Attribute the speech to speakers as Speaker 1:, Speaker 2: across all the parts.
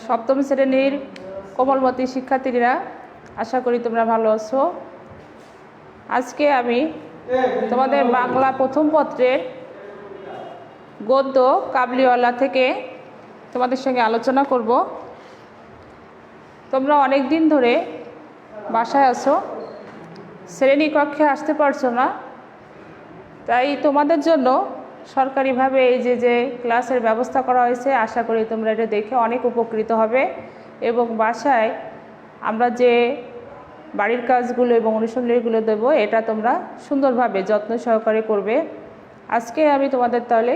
Speaker 1: সপ্তম শ্রেণীর কোমলমতি শিক্ষার্থীরা, আশা করি তোমরা ভালো আছো। আজকে আমি তোমাদের বাংলা প্রথম পত্রের গদ্য কাবুলিওয়ালা থেকে তোমাদের সঙ্গে আলোচনা করব। তোমরা অনেক দিন ধরে বাসায় আছো, শ্রেণীকক্ষে আসতে পারছো না, তাই তোমাদের জন্য সরকারিভাবে এই যে ক্লাসের ব্যবস্থা করা হয়েছে। আশা করি তোমরা এটা দেখে অনেক উপকৃত হবে এবং বাসায় আমরা যে বাড়ির কাজগুলো এবং অনুশীলনীগুলো দেবো এটা তোমরা সুন্দরভাবে যত্ন সহকারে করবে। আজকে আমি তোমাদের তাহলে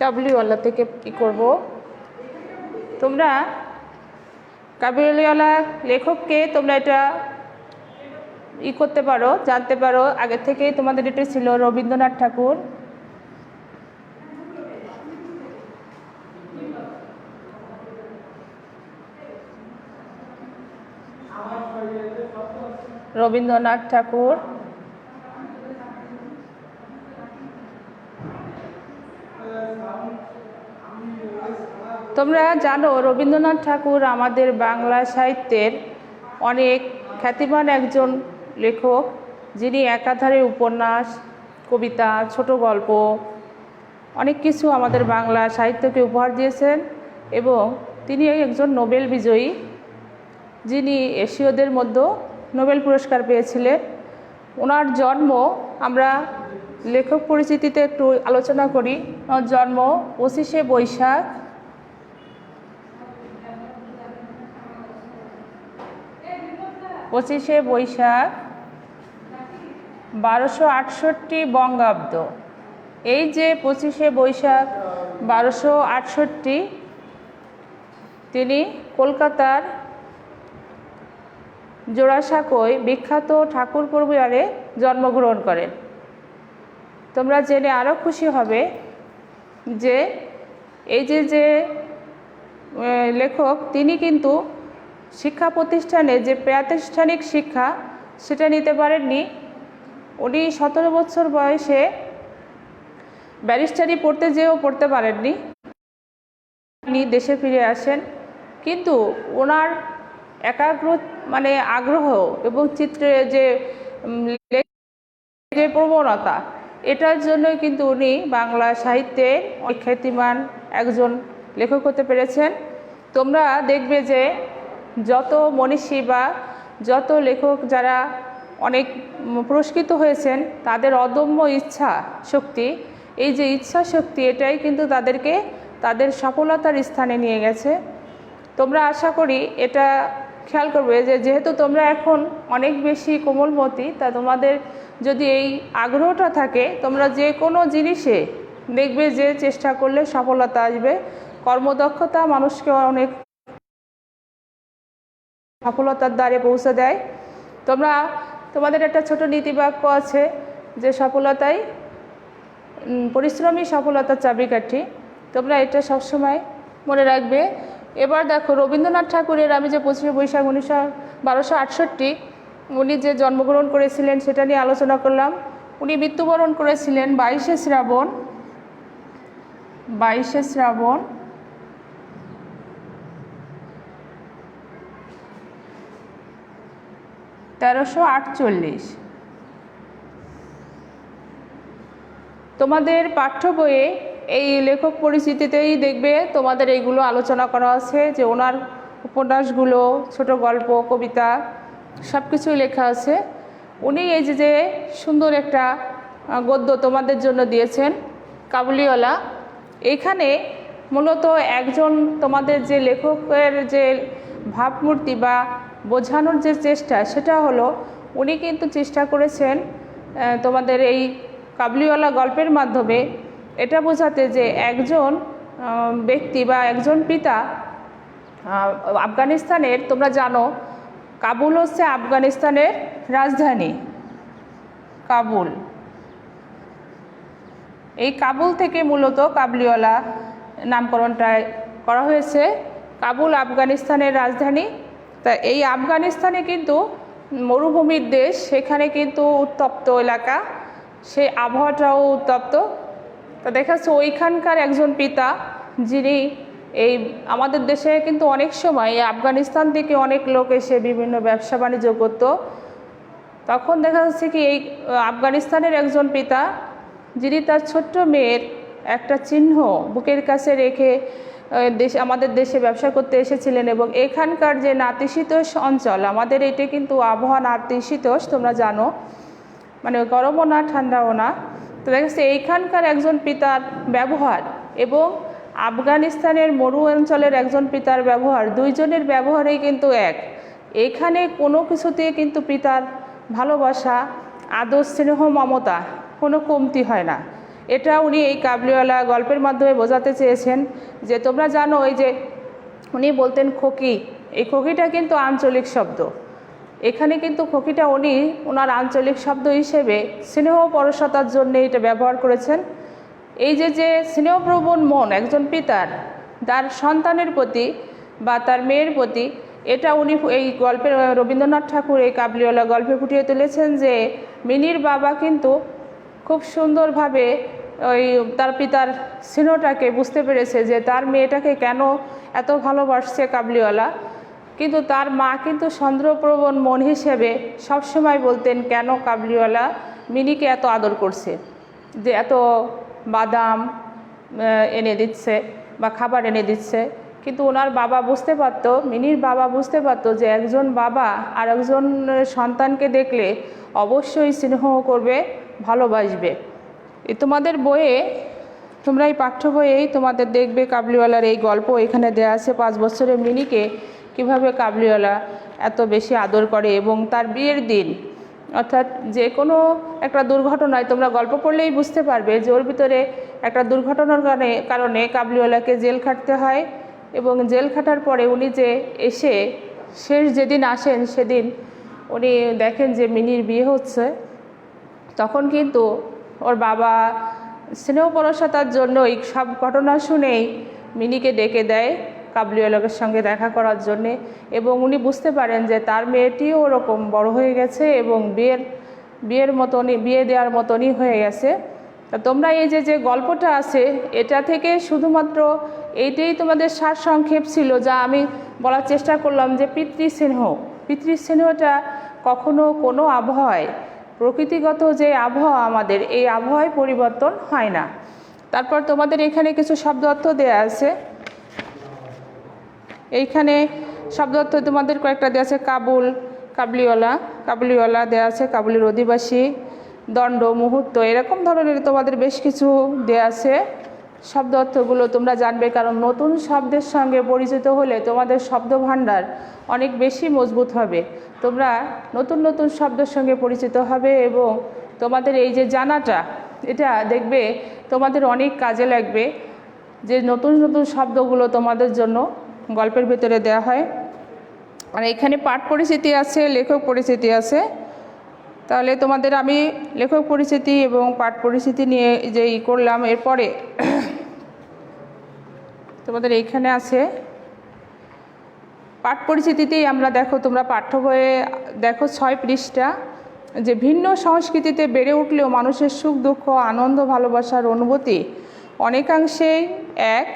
Speaker 1: কাবুলিওয়ালা থেকে কী করব, তোমরা কাবুলিওয়ালা লেখককে তোমরা এটা করতে পারো, জানতে পারো। আগে থেকেই তোমাদের এটা ছিল রবীন্দ্রনাথ ঠাকুর। রবীন্দ্রনাথ ঠাকুর তোমরা জানো রবীন্দ্রনাথ ঠাকুর আমাদের বাংলা সাহিত্যের অনেক খ্যাতিমান একজন লেখক, যিনি একাধারে উপন্যাস, কবিতা, ছোট গল্প অনেক কিছু আমাদের বাংলা সাহিত্যকে উপহার দিয়েছেন এবং তিনি একজন নোবেল বিজয়ী, যিনি এশীয়দের মধ্যে নোবেল পুরস্কার পেয়েছিলেন। ওনার জন্ম আমরা লেখক পরিচিতিতে একটু আলোচনা করি। ওনার জন্ম 25শে বৈশাখ 1268 বঙ্গাব্দ। এই যে 25শে বৈশাখ 1268 তিনি কলকাতার জোড়াসাঁকোয় বিখ্যাত ঠাকুর পরিবারে জন্মগ্রহণ করেন। তোমরা জেনে আরও খুশি হবে যে এই যে লেখক, তিনি কিন্তু শিক্ষা প্রতিষ্ঠানে যে প্রাতিষ্ঠানিক শিক্ষা সেটা নিতে পারেননি। উনি 17 বছর বয়সে ব্যারিস্টারি পড়তে যেও পড়তে পারেননি, উনি দেশে ফিরে আসেন। কিন্তু ওনার আগ্রহ এবং চিত্রে যে প্রবণতা, এটার জন্যই কিন্তু উনি বাংলা সাহিত্যে অনেক খ্যাতিমান একজন লেখক হতে পেরেছেন। তোমরা দেখবে যে যত মনীষী বা যত লেখক যারা অনেক পুরস্কৃত হয়েছেন, তাদের অদম্য ইচ্ছা শক্তি, এই যে ইচ্ছা শক্তি, এটাই কিন্তু তাদেরকে তাদের সফলতার স্থানে নিয়ে গেছে। তোমরা আশা করি এটা খেয়াল করবে যে যেহেতু তোমরা এখন অনেক বেশি কোমলমতি, তা তোমাদের যদি এই আগ্রহটা থাকে, তোমরা যে কোনো জিনিসে দেখবে যে চেষ্টা করলে সফলতা আসবে। কর্মদক্ষতা মানুষকে অনেক সফলতার দ্বারে পৌঁছে দেয়। তোমাদের একটা ছোট নীতিবাক্য আছে যে পরিশ্রমী সফলতার চাবিকাঠি। তোমরা এটা সবসময় মনে রাখবে। এবার দেখো রবীন্দ্রনাথ ঠাকুরের, আমি যে 25শে বৈশাখ 1268 উনি যে জন্মগ্রহণ করেছিলেন সেটা নিয়ে আলোচনা করলাম। উনি মৃত্যুবরণ করেছিলেন 22শে শ্রাবণ 1348। তোমাদের পাঠ্য বইয়ে এই লেখক পরিচিতিতেই দেখবে তোমাদের এইগুলো আলোচনা করা আছে, যে ওনার উপন্যাসগুলো, ছোট গল্প, কবিতা সব কিছুই লেখা আছে। উনি এই যে সুন্দর একটা গদ্য তোমাদের জন্য দিয়েছেন, কাবুলিওয়ালা। এইখানে মূলত একজন তোমাদের যে লেখকের যে ভাবমূর্তি বা বোঝানোর যে চেষ্টা, সেটা হলো উনি কিন্তু চেষ্টা করেছেন তোমাদের এই কাবুলিওয়ালা গল্পের মাধ্যমে এটা বোঝাতে যে একজন ব্যক্তি বা একজন পিতা আফগানিস্তানের, তোমরা জানো কাবুল হচ্ছে আফগানিস্তানের রাজধানী, কাবুল। এই কাবুল থেকে মূলত কাবুলিওয়ালা নামকরণটা করা হয়েছে। কাবুল আফগানিস্তানের রাজধানী। তা এই আফগানিস্তানে কিন্তু মরুভূমির দেশ, সেখানে কিন্তু উত্তপ্ত এলাকা, সেই আবহাওয়াটাও উত্তপ্ত। তা দেখা যাচ্ছে ওইখানকার একজন পিতা, যিনি এই আমাদের দেশে কিন্তু অনেক সময় আফগানিস্তান থেকে অনেক লোক এসে বিভিন্ন ব্যবসা বাণিজ্য করত। তখন দেখা যাচ্ছে কি এই আফগানিস্তানের একজন পিতা, যিনি তার ছোট্ট মেয়ের একটা চিহ্ন বুকের কাছে রেখে আমাদের দেশে ব্যবসা করতে এসেছিলেন। এবং এখানকার যে নাতিশীতোষ্ণ অঞ্চল, আমাদের এটা কিন্তু আবহাওয়া নাতিশীতোষ্ণ, তোমরা জানো, মানে গরমও না ঠান্ডাও না। তো দেখা যাচ্ছে এইখানকার একজন পিতার ব্যবহার এবং আফগানিস্তানের মরু অঞ্চলের একজন পিতার ব্যবহার, দুইজনের ব্যবহারেই কিন্তু এক। এখানে কোনো কিছুতে কিন্তু পিতার ভালোবাসা, আদর, স্নেহ, মমতা কোনো কমতি হয় না। এটা উনি এই কাবুলিওয়ালা গল্পের মাধ্যমে বোঝাতে চেয়েছেন। যে তোমরা জানো ওই যে উনি বলতেন খোকি, এই খোকিটা কিন্তু আঞ্চলিক শব্দ। এখানে কিন্তু খোকিটা উনি ওনার আঞ্চলিক শব্দ হিসেবে স্নেহ পরশতার জন্য এটা ব্যবহার করেছেন। এই যে স্নেহপ্রবণ মন একজন পিতার তার সন্তানের প্রতি বা তার মেয়ের প্রতি, এটা উনি এই গল্পের রবীন্দ্রনাথ ঠাকুর এই কাবুলিওয়ালা গল্পে ফুটিয়ে তুলেছেন। যে মিনির বাবা কিন্তু খুব সুন্দরভাবে ওই তার পিতার স্নেহটাকে বুঝতে পেরেছে, যে তার মেয়েটাকে কেন এত ভালোবাসছে কাবুলিওয়ালা। কিন্তু তার মা কিন্তু চন্দ্রপ্রবণ মন হিসেবে সবসময় বলতেন, কেন কাবুলিওয়ালা মিনিকে এত আদর করছে, যে এত বাদাম এনে দিচ্ছে বা খাবার এনে দিচ্ছে। কিন্তু ওনার বাবা বুঝতে পারত, মিনির বাবা বুঝতে পারত যে একজন বাবা আর একজন সন্তানকে দেখলে অবশ্যই স্নেহ করবে, ভালোবাসবে। তোমাদের বইয়ে, তোমরা এই পাঠ্য বইয়েই তোমাদের দেখবে কাবুলিওয়ালার এই গল্প এখানে দেওয়া আছে। 5 বছরের মিনিকে কিভাবে কাবুলিওয়ালা এত বেশি আদর করে। এবং তার বিয়ের দিন, অর্থাৎ যে কোনো একটা দুর্ঘটনায় তোমরা গল্প পড়লেই বুঝতে পারবে যে ওর ভিতরে একটা দুর্ঘটনার কারণে কাবুলিওয়ালাকে জেল খাটতে হয়। এবং জেল খাটার পরে উনি যে এসে শেষ যেদিন আসেন, সেদিন উনি দেখেন যে মিনির বিয়ে হচ্ছে। তখন কিন্তু ওর বাবা স্নেহ পরশতার জন্য এই সব ঘটনা শুনেই মিনিকে ডেকে দেয় কাবুলিওয়ালার সঙ্গে দেখা করার জন্যে। এবং উনি বুঝতে পারেন যে তার মেয়েটিও ওরকম বড় হয়ে গেছে এবং বিয়ের মতনই, বিয়ে দেওয়ার মতনই হয়ে গেছে। তা তোমরা এই যে গল্পটা আছে, এটা থেকে শুধুমাত্র এইটাই তোমাদের সারসংক্ষেপ ছিল, যা আমি বলার চেষ্টা করলাম যে পিতৃস্নেহটা কখনো কোনো আবহাওয়ায়, প্রকৃতিগত যে আবহাওয়া আমাদের, এই আবহাওয়ায় পরিবর্তন হয় না। তারপর তোমাদের এখানে কিছু শব্দ অর্থ দেওয়া আছে। এইখানে শব্দ অর্থ তোমাদের কয়েকটা দেওয়া আছে। কাবুল, কাবুলিওয়ালা দেওয়া আছে, কাবুলের অধিবাসী, দণ্ড, মুহূর্ত, এরকম ধরনের তোমাদের বেশ কিছু দেওয়া আছে। শব্দ অর্থগুলো তোমরা জানবে, কারণ নতুন শব্দের সঙ্গে পরিচিত হলে তোমাদের শব্দ ভাণ্ডার অনেক বেশি মজবুত হবে। তোমরা নতুন নতুন শব্দের সঙ্গে পরিচিত হবে এবং তোমাদের এই যে জানাটা, এটা দেখবে তোমাদের অনেক কাজে লাগবে। যে নতুন নতুন শব্দগুলো তোমাদের জন্য গল্পের ভিতরে দেওয়া হয়। আর এখানে পাঠ পরিচিতি আছে, লেখক পরিচিতি আছে। তাহলে তোমাদের আমি লেখক পরিচিতি এবং পাঠ পরিচিতি নিয়ে যে করলাম, এরপরে তোমাদের এইখানে আছে পাঠ পরিচিতিতেই আমরা দেখো, তোমরা পাঠ্য বইয়ে দেখো 6 পৃষ্ঠা, যে ভিন্ন সংস্কৃতিতে বেড়ে উঠলেও মানুষের সুখ দুঃখ, আনন্দ, ভালোবাসার অনুভূতি অনেকাংশেই এক।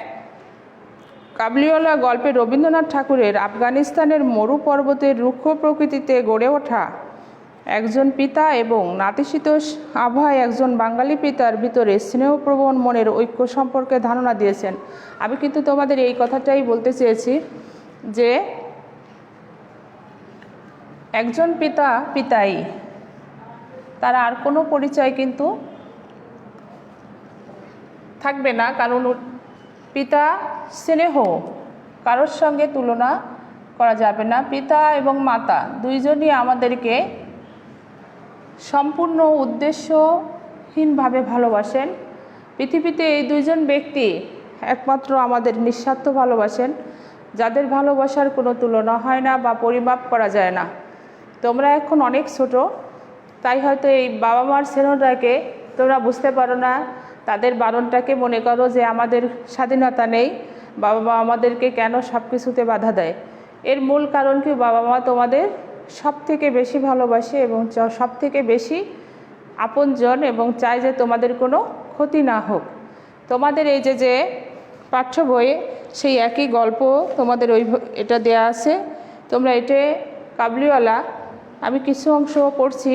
Speaker 1: কাবুলিওয়ালা গল্পে রবীন্দ্রনাথ ঠাকুরের আফগানিস্তানের মরু পর্বতের রুক্ষ প্রকৃতিতে গড়ে ওঠা একজন পিতা এবং নাতিশীতোষ্ণ আবহাওয়ায় একজন বাঙালি পিতার ভিতরে স্নেহপ্রবণ মনের ঐক্য সম্পর্কে ধারণা দিয়েছেন। আমি কিন্তু তোমাদের এই কথাটাই বলতে চেয়েছি যে একজন পিতাই, তার আর কোনো পরিচয় কিন্তু থাকবে না, কারণ পিতা স্নেহ কারোর সঙ্গে তুলনা করা যাবে না। পিতা এবং মাতা দুইজনই আমাদেরকে সম্পূর্ণ উদ্দেশ্যহীনভাবে ভালোবাসেন। পৃথিবীতে এই দুইজন ব্যক্তি একমাত্র আমাদের নিঃস্বার্থ ভালোবাসেন, যাদের ভালোবাসার কোনো তুলনা হয় না বা পরিমাপ করা যায় না। তোমরা এখন অনেক ছোট, তাই হয়তো এই বাবা মার স্নেহটাকে তোমরা বুঝতে পারো না, তাদের বারণটাকে মনে করো যে আমাদের স্বাধীনতা নেই, বাবা মা আমাদেরকে কেন সব কিছুতে বাধা দেয়। এর মূল কারণ কি, বাবা মা তোমাদের সব থেকে বেশি ভালোবাসে এবং সব থেকে বেশি আপনজন এবং চায় যে তোমাদের কোনো ক্ষতি না হোক। তোমাদের এই যে পাঠ্য বইয়ে সেই একই গল্প তোমাদের এটা দেয়া আছে। তোমরা এটা কাবুলিওয়ালা, আমি কিছু অংশ পড়ছি।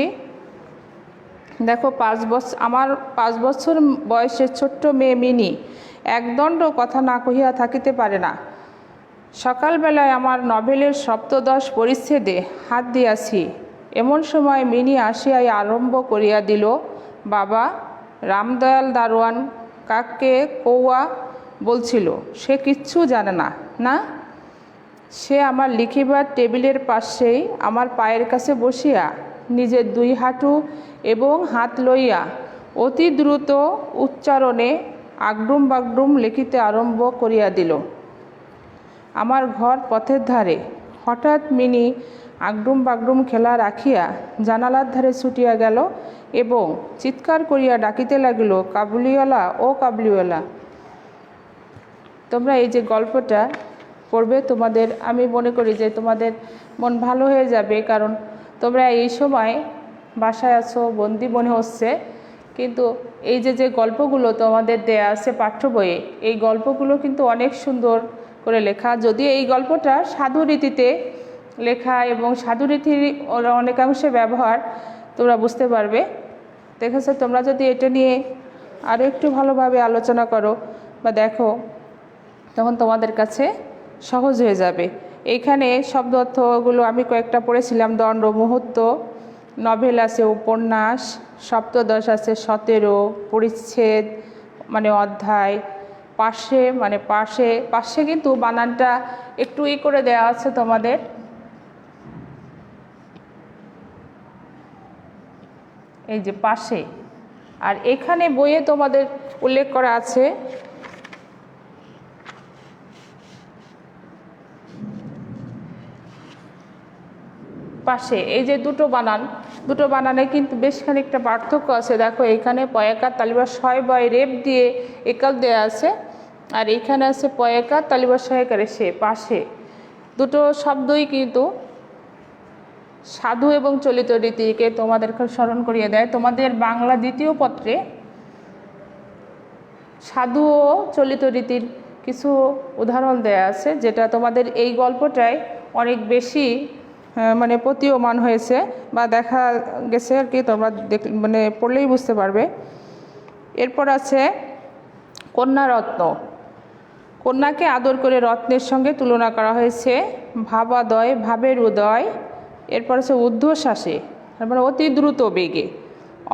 Speaker 1: দেখো, আমার 5 বছর বয়সের ছোট্ট মেয়ে মিনি একদণ্ড কথা না কহিয়া থাকিতে পারে না। সকালবেলায় আমার নভেলের সপ্তদশ পরিচ্ছেদে হাত দিয়াছি, এমন সময় মিনি আসিয়াই আরম্ভ করিয়া দিল, বাবা, রামদয়াল দারোয়ান কাককে কৌয়া বলছিল, সে কিচ্ছু জানে না। না, সে আমার লিখিবার টেবিলের পাশেই আমার পায়ের কাছে বসিয়া নিজের 2 হাঁটু এবং হাত লইয়া অতি দ্রুত উচ্চারণে আগডুম বাগডুম লিখিতে আরম্ভ করিয়া দিল। আমার ঘর পথের ধারে। হঠাৎ মিনি আগডুম বাগডুম খেলা রাখিয়া জানালার ধারে ছুটিয়া গেল এবং চিৎকার করিয়া ডাকিতে লাগিল, কাবুলিওয়ালা, ও কাবুলিওয়ালা। তোমরা এই যে গল্পটা পড়বে, তোমাদের আমি মনে করি যে তোমাদের মন ভালো হয়ে যাবে, কারণ তোমরা এই সময় বাসায় আছো, বন্দি মনে হচ্ছে, কিন্তু এই যে গল্পগুলো তোমাদের দেয়া আছে পাঠ্য বইয়ে, এই গল্পগুলো কিন্তু অনেক সুন্দর করে লেখা। যদিও এই গল্পটা সাধু রীতিতে লেখা এবং সাধু রীতির অনেকাংশে ব্যবহার তোমরা বুঝতে পারবে। দেখেছো, তোমরা যদি এটা নিয়ে আরও একটু ভালোভাবে আলোচনা করো বা দেখো, তখন তোমাদের কাছে সহজ হয়ে যাবে। এইখানে শব্দ অর্থগুলো আমি কয়েকটা পড়েছিলাম। দণ্ড, মুহূর্ত, নভেল আছে, উপন্যাস, সপ্তদশ আছে, 17, পরিচ্ছেদ মানে অধ্যায়, পাশে মানে পাশে কিন্তু বানানটা একটু করে দেওয়া আছে তোমাদের। এই যে পাশে, আর এখানে বইয়ে তোমাদের উল্লেখ করা আছে পাশে। এই যে দুটো বানানে কিন্তু বেশ খানিকটা পার্থক্য আছে। দেখো, এখানে পয়াকার তালিবা শয় বয় রেপ দিয়ে একাল দেয়া আছে, আর এইখানে আছে পয়াকার তালিবা শয়কারে সে, পাশে। দুটো শব্দই কিন্তু সাধু এবং চলিত রীতিকে তোমাদেরকে স্মরণ করিয়ে দেয়। তোমাদের বাংলা দ্বিতীয় পত্রে সাধু ও চলিত রীতির কিছু উদাহরণ দেয়া আছে, যেটা তোমাদের এই গল্পটায় অনেক বেশি মানে প্রতীয়মান হয়েছে বা দেখা গেছে আর কি। তোমরা মানে পড়লেই বুঝতে পারবে। এরপর আছে কন্যারত্ন। কন্যাকে আদর করে রত্নের সঙ্গে তুলনা করা হয়েছে। ভাবাদয়, ভাবের উদয়। এরপর আছে ঊর্ধ্বশ্বাসে, মানে অতি দ্রুত বেগে।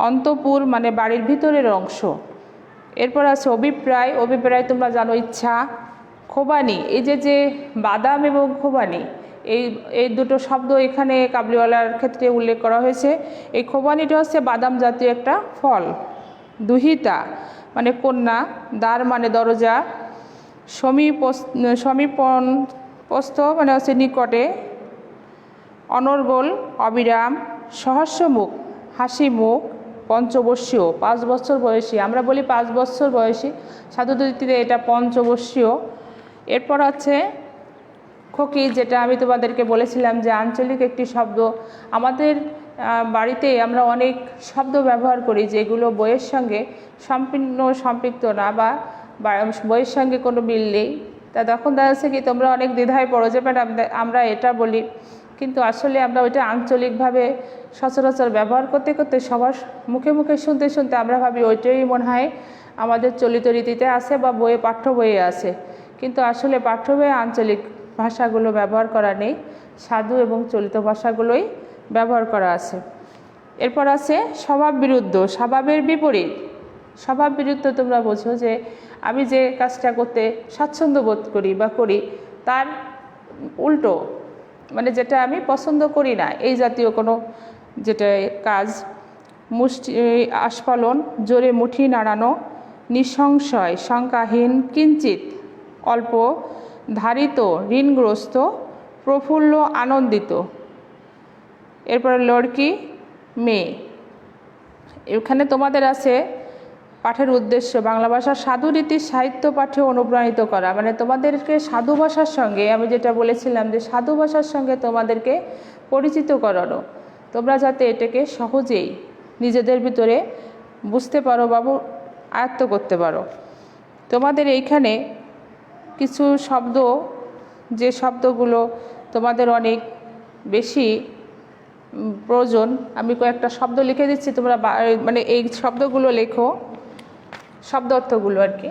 Speaker 1: অন্তপুর মানে বাড়ির ভিতরের অংশ। এরপর আছে অভিপ্রায়। অভিপ্রায় তোমরা জানো, ইচ্ছা। খোবানি, এই যে বাদাম এবং খোবানি, এই দুটো শব্দ এখানে কাবুলিওয়ালার ক্ষেত্রে উল্লেখ করা হয়েছে। এই খোবানিটা হচ্ছে বাদাম জাতীয় একটা ফল। দুহিতা মানে কন্যা। দ্বার মানে দরজা। সমীপস্থ মানে হচ্ছে নিকটে। অনর্গল অবিরাম। সহস্রমুখ হাসি মুখ। পঞ্চবর্ষীয় 5 বছর বয়সী, আমরা বলি 5 বছর বয়সী, সাধুরীতিতে এটা পঞ্চবর্ষীয়। এরপর আছে খোকি, যেটা আমি তোমাদেরকে বলেছিলাম যে আঞ্চলিক একটি শব্দ। আমাদের বাড়িতে আমরা অনেক শব্দ ব্যবহার করি যেগুলো বইয়ের সঙ্গে সম্পৃক্ত না বা বইয়ের সঙ্গে কোনো মিল নেই। তা তখন দেখা যাচ্ছে কি তোমরা অনেক দ্বিধায় পড়ো যে আমরা এটা বলি, কিন্তু আসলে আমরা ওইটা আঞ্চলিকভাবে সচরাচর ব্যবহার করতে করতে সবার মুখে মুখে শুনতে শুনতে আমরা ভাবি ওইটাই মনে হয় আমাদের চলিত রীতিতে আছে বা বইয়ে পাঠ্য বইয়ে আছে, কিন্তু আসলে পাঠ্য বইয়ে আঞ্চলিক ভাষাগুলো ব্যবহার করা নেই, সাধু এবং চলিত ভাষাগুলোই ব্যবহার করা আছে। এরপর আছে স্বভাব বিরুদ্ধ, স্বভাবের বিপরীত। স্বভাব বিরুদ্ধ তোমরা বোঝো যে আমি যে কাজটা করতে স্বাচ্ছন্দ্য বোধ করি বা করি তার উল্টো, মানে যেটা আমি পছন্দ করি না এই জাতীয় কোনো যেটা কাজ। মুষ্টি আস্ফালন, জোরে মুঠি নাড়ানো। নিঃসংশয়, শঙ্কাহীন, কিঞ্চিত, অল্প। ধারিত, ঋণগ্রস্ত। প্রফুল্ল, আনন্দিত। এরপরে লড়কি, মেয়ে। এখানে তোমাদের আছে পাঠের উদ্দেশ্য বাংলা ভাষার সাধুরীতির সাহিত্য পাঠে অনুপ্রাণিত করা, মানে তোমাদেরকে সাধু ভাষার সঙ্গে, আমি যেটা বলেছিলাম যে সাধু ভাষার সঙ্গে তোমাদেরকে পরিচিত করানো, তোমরা যাতে এটাকে সহজেই নিজেদের ভিতরে বুঝতে পারো বা আয়ত্ত করতে পারো। তোমাদের এইখানে কিছু শব্দ, যে শব্দগুলো তোমাদের অনেক বেশি প্রয়োজন, আমি কয়েকটা শব্দ লিখে দিচ্ছি, তোমরা মানে এই শব্দগুলো লেখো, শব্দ অর্থগুলো আর কি।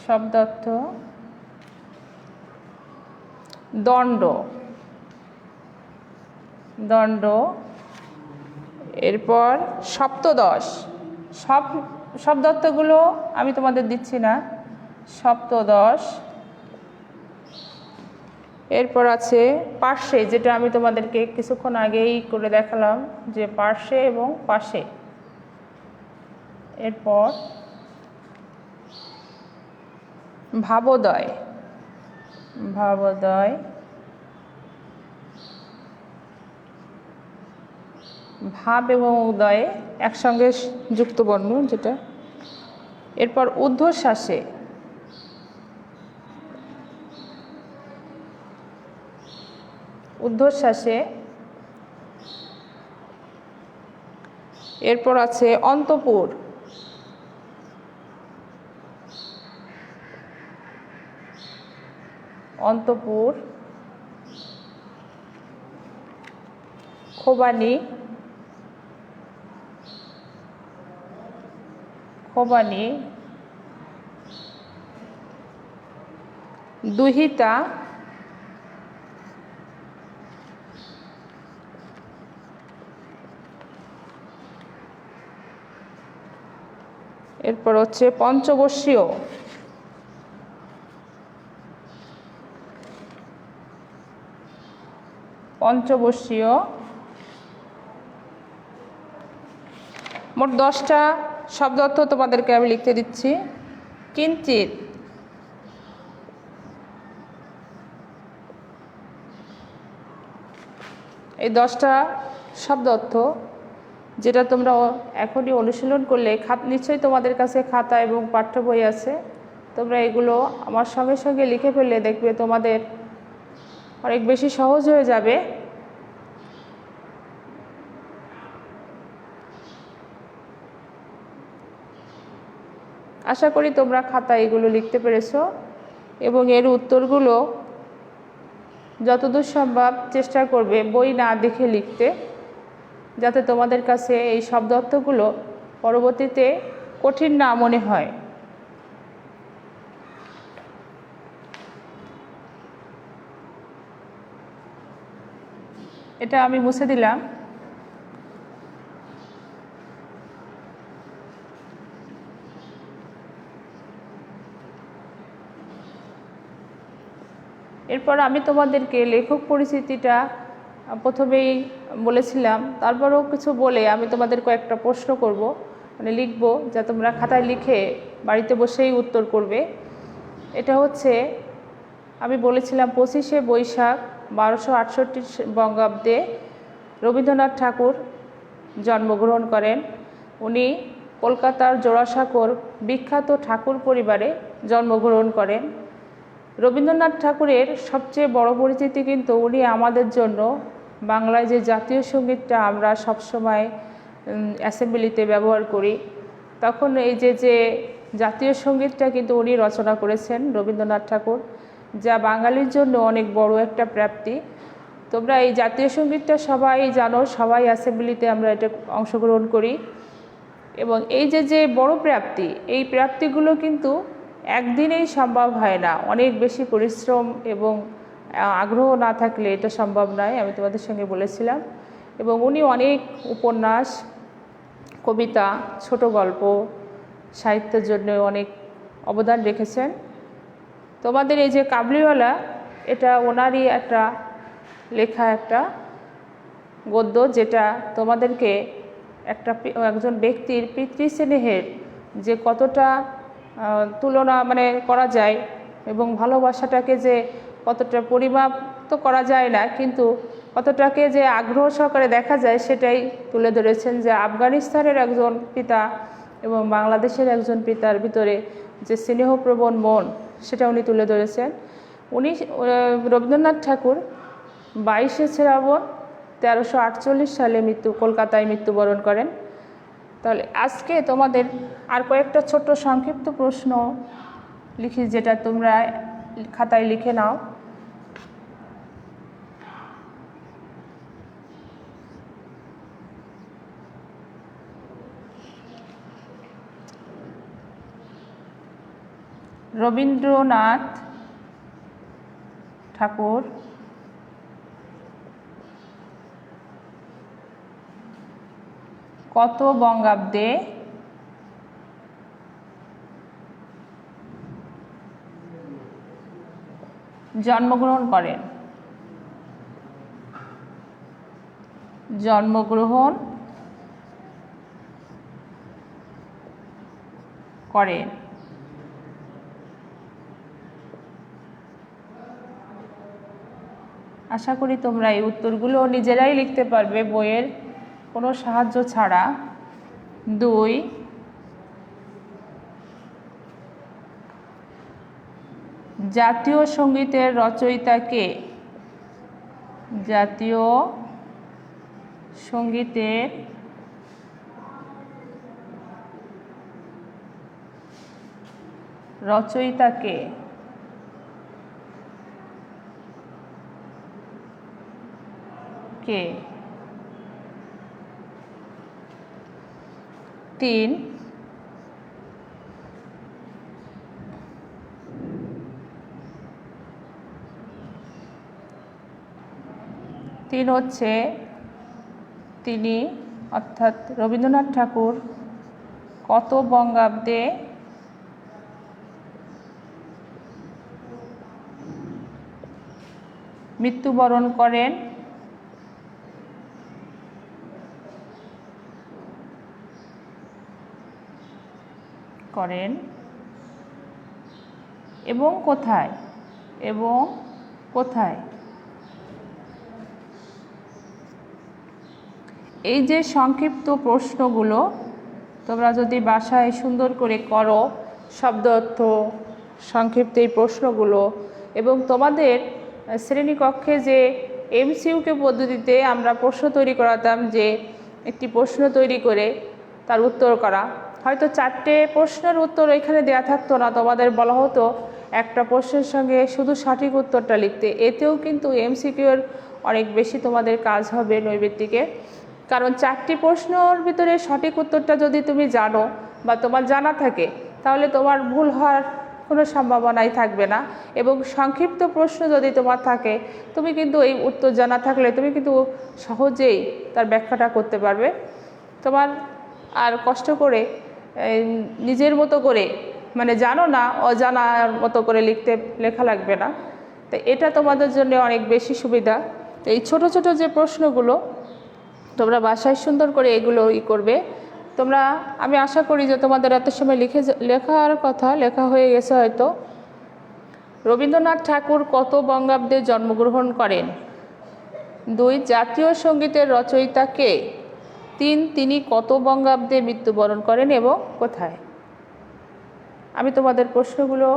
Speaker 1: শব্দ অর্থ: দণ্ড, দণ্ড। এরপর সপ্তদশ, সব শব্দ অর্থগুলো আমি তোমাদের দিচ্ছি না, সপ্তদশ। এরপর আছে পার্শ্বে, যেটা আমি তোমাদেরকে কিছুক্ষণ আগেই করে দেখালাম যে পার্শ্বে এবং পাশে। এরপর ভাবোদয়, ভাবোদয়। ভাব এবং উদয়ে একসঙ্গে যুক্ত বর্ণ যেটা। এরপর ঊর্ধ্বশ্বাসে, ঊর্ধ্বশ্বাসে। এরপর আছে অন্তপুর, অন্তপুর। খোবানি, খোবানি। দুহিতা, এরপর হচ্ছে পঞ্চবর্ষীয়, পঞ্চবর্ষীয়। মোট 10টা শব্দ অর্থ তোমাদেরকে আমি লিখতে দিচ্ছি। কিঞ্চিত, এই 10টা শব্দ অর্থ যেটা তোমরা এখনই অনুশীলন করলে, নিশ্চয়ই তোমাদের কাছে খাতা এবং পাঠ্য বই আছে, তোমরা এগুলো আমার সঙ্গে সঙ্গে লিখে ফেললে দেখবে তোমাদের অনেক বেশি সহজ হয়ে যাবে। আশা করি তোমরা খাতায় এগুলো লিখতে পেরেছো এবং এর উত্তরগুলো যতদূর সম্ভব চেষ্টা করবে বই না দেখে লিখতে, যাতে তোমাদের কাছে এই শব্দ অর্থগুলো পরবর্তীতে কঠিন না মনে হয়। এটা আমি মুছে দিলাম। এরপর আমি তোমাদেরকে লেখক পরিচিতিটা প্রথমেই বলেছিলাম, তারপরেও কিছু বলে আমি তোমাদের কয়েকটা প্রশ্ন করব, মানে লিখব, যা তোমরা খাতায় লিখে বাড়িতে বসেই উত্তর করবে। এটা হচ্ছে, আমি বলেছিলাম 25শে বৈশাখ 1268 বঙ্গাব্দে রবীন্দ্রনাথ ঠাকুর জন্মগ্রহণ করেন। উনি কলকাতার জোড়াসাঁকোর বিখ্যাত ঠাকুর পরিবারে জন্মগ্রহণ করেন। রবীন্দ্রনাথ ঠাকুরের সবচেয়ে বড় পরিচিতি কিন্তু উনি আমাদের জন্য বাংলায় যে জাতীয় সঙ্গীতটা আমরা সবসময় অ্যাসেম্বলিতে ব্যবহার করি, তখন এই যে জাতীয় সঙ্গীতটা কিন্তু উনি রচনা করেছেন রবীন্দ্রনাথ ঠাকুর, যা বাঙালির জন্য অনেক বড় একটা প্রাপ্তি। তোমরা এই জাতীয় সঙ্গীতটা সবাই জানো, সবাই অ্যাসেম্বলিতে আমরা এটা অংশগ্রহণ করি। এবং এই যে বড় প্রাপ্তি, এই প্রাপ্তিগুলো কিন্তু একদিনেই সম্ভব হয় না, অনেক বেশি পরিশ্রম এবং আগ্রহ না থাকলে এটা সম্ভব নয়, আমি তোমাদের সঙ্গে বলেছিলাম। এবং উনি অনেক উপন্যাস, কবিতা, ছোট গল্প, সাহিত্যের জন্য অনেক অবদান রেখেছেন। তোমাদের এই যে কাবুলিওয়ালা, এটা ওনারই একটা লেখা একটা গদ্য, যেটা তোমাদেরকে একজন ব্যক্তির পিতৃস্নেহের যে কতটা তুলনা মানে করা যায় এবং ভালোবাসাটাকে যে কতটা পরিমাপ তো করা যায় না, কিন্তু কতটাকে যে আগ্রহ সহকারে দেখা যায় সেটাই তুলে ধরেছেন, যে আফগানিস্তানের একজন পিতা এবং বাংলাদেশের একজন পিতার ভিতরে যে স্নেহপ্রবণ মন সেটা উনি তুলে ধরেছেন। উনি রবীন্দ্রনাথ ঠাকুর 22শে শ্রাবণ 1348 সালে কলকাতায় মৃত্যুবরণ করেন। তাহলে আজকে তোমাদের আর কয়েকটা ছোট্ট সংক্ষিপ্ত প্রশ্ন লিখি, যেটা তোমরা খাতায় লিখে নাও। রবীন্দ্রনাথ ঠাকুর কত বঙ্গাব্দে জন্মগ্রহণ করেন? জন্মগ্রহণ করেন। আশা করি তোমরা এই উত্তরগুলো নিজেরাই লিখতে পারবে বইয়ের কোনো সাহায্য ছাড়া। 2, জাতীয় সঙ্গীতের রচয়িতা কে? জাতীয় সঙ্গীতের রচয়িতা কে? কে? 3, হচ্ছে তিনি অর্থাৎ রবীন্দ্রনাথ ঠাকুর কত বঙ্গাব্দে মৃত্যুবরণ করেন? এবং কোথায়? এই যে সংক্ষিপ্ত প্রশ্নগুলো তোমরা যদি বাসায় সুন্দর করে করো, শব্দ অর্থ সংক্ষিপ্ত এই প্রশ্নগুলো, এবং তোমাদের শ্রেণীকক্ষে যে এমসিকিউ পদ্ধতিতে আমরা প্রশ্ন তৈরি করাতাম, যে একটি প্রশ্ন তৈরি করে তার উত্তর করা, হয়তো 4টে প্রশ্নের উত্তর এখানে দেয়া থাকতো না, তোমাদের বলা হতো একটা প্রশ্নের সঙ্গে শুধু সঠিক উত্তরটা লিখতে। এতেও কিন্তু এমসিকিউর অনেক বেশি তোমাদের কাজ হবে নৈবেত্তিকে, কারণ 4টি প্রশ্নর ভিতরে সঠিক উত্তরটা যদি তুমি জানো বা তোমার জানা থাকে, তাহলে তোমার ভুল হওয়ার কোনো সম্ভাবনাই থাকবে না। এবং সংক্ষিপ্ত প্রশ্ন যদি তোমার থাকে, তুমি কিন্তু এই উত্তর জানা থাকলে তুমি কিন্তু সহজেই তার ব্যাখ্যাটা করতে পারবে। তোমার আর কষ্ট করে নিজের মতো করে, মানে জানো না অজানার মতো করে লেখা লাগবে না। তো এটা তোমাদের জন্য অনেক বেশি সুবিধা। তো এই ছোট ছোট যে প্রশ্নগুলো তোমরা বাসায় সুন্দর করে এগুলো করবে। আমি আশা করি যে তোমাদের এত সময় লেখার কথা লেখা হয়ে গেছে হয়তো। রবীন্দ্রনাথ ঠাকুর কত বঙ্গাব্দে জন্মগ্রহণ করেন? 2, জাতীয় সঙ্গীতের রচয়িতা কে? 3, তিনি কত বঙ্গাব্দে মৃত্যুবরণ করেন এবং কোথায়? আমি তোমাদের প্রশ্নগুলো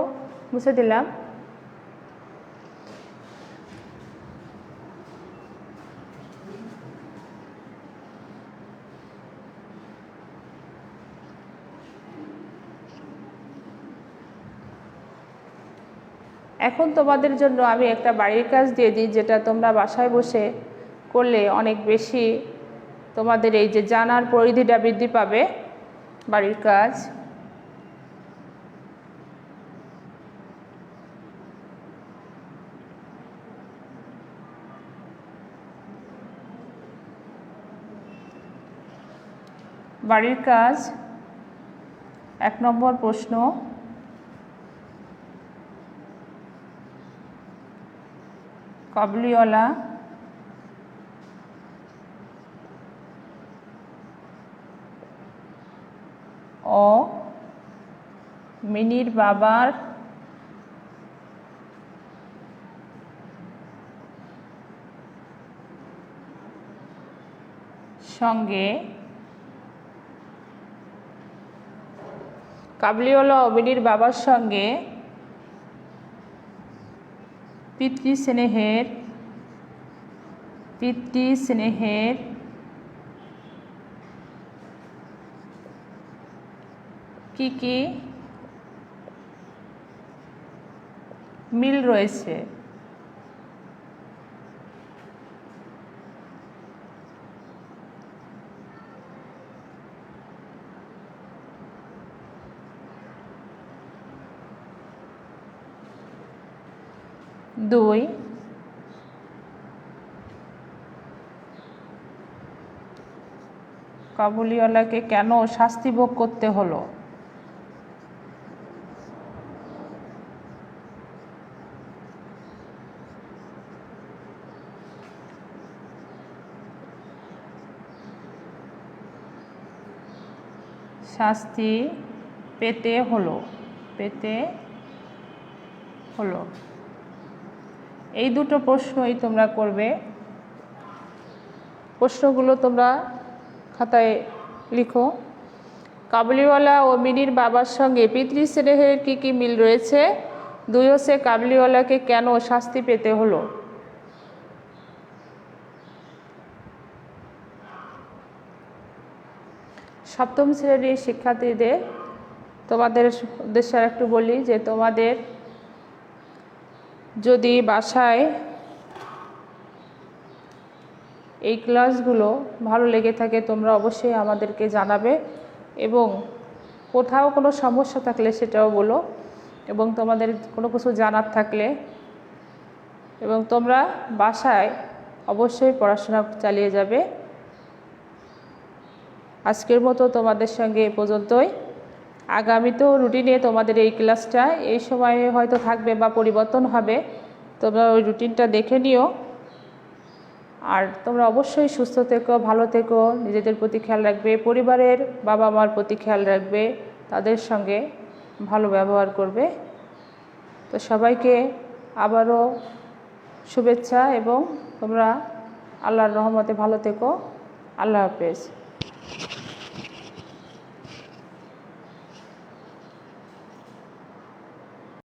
Speaker 1: মুছে দিলাম। এখন তোমাদের জন্য আমি একটা বাড়ির কাজ দিয়ে দিই, যেটা তোমরা বাসায় বসে করলে অনেক বেশি তোমাদের এই যে জানার পরিধিটা বৃদ্ধি পাবে। বাড়ির কাজ, বাড়ির কাজ 1 নম্বর প্রশ্ন, কাবুলিওয়ালা ও মিনির বাবার সঙ্গে কাবুলিওয়ালা ও মিনির বাবার সঙ্গে পিতৃস্নেহের কি কি মিল রয়েছে? দুই, কাবুলিওয়ালাকে কেন শাস্তি ভোগ করতে হলো? শাস্তি পেতে হলো এই দুটো প্রশ্নই তোমরা করবে। প্রশ্নগুলো তোমরা খাতায় লিখো। কাবুলিওয়ালা ও মিনির বাবার সঙ্গে পিতৃস্নেহের কী কী মিল রয়েছে? দুই হচ্ছে কাবুলিওয়ালাকে কেন শাস্তি পেতে হলো? সপ্তম শ্রেণীর শিক্ষার্থীদের তোমাদের উদ্দেশ্যে একটু বলি যে তোমাদের যদি বাসায় এই ক্লাসগুলো ভালো লেগে থাকে তোমরা অবশ্যই আমাদেরকে জানাবে এবং কোথাও কোনো সমস্যা থাকলে সেটাও বলো এবং তোমাদের কোনো কিছু জানার থাকলে এবং তোমরা বাসায় অবশ্যই পড়াশোনা চালিয়ে যাবে। আজকের মতো তোমাদের সঙ্গে এ পর্যন্তই। আগামীতেও রুটিনে তোমাদের এই ক্লাসটা এই সময়ে হয়তো থাকবে বা পরিবর্তন হবে, তোমরা ওই রুটিনটা দেখে নিও। আর তোমরা অবশ্যই সুস্থ থেকো, ভালো থেকো, নিজেদের প্রতি খেয়াল রাখবে, পরিবারের বাবা মার প্রতি খেয়াল রাখবে, তাদের সঙ্গে ভালো ব্যবহার করবে। তো সবাইকে আবারও শুভেচ্ছা এবং তোমরা আল্লাহর রহমতে ভালো থেকো। আল্লাহ হাফেজ।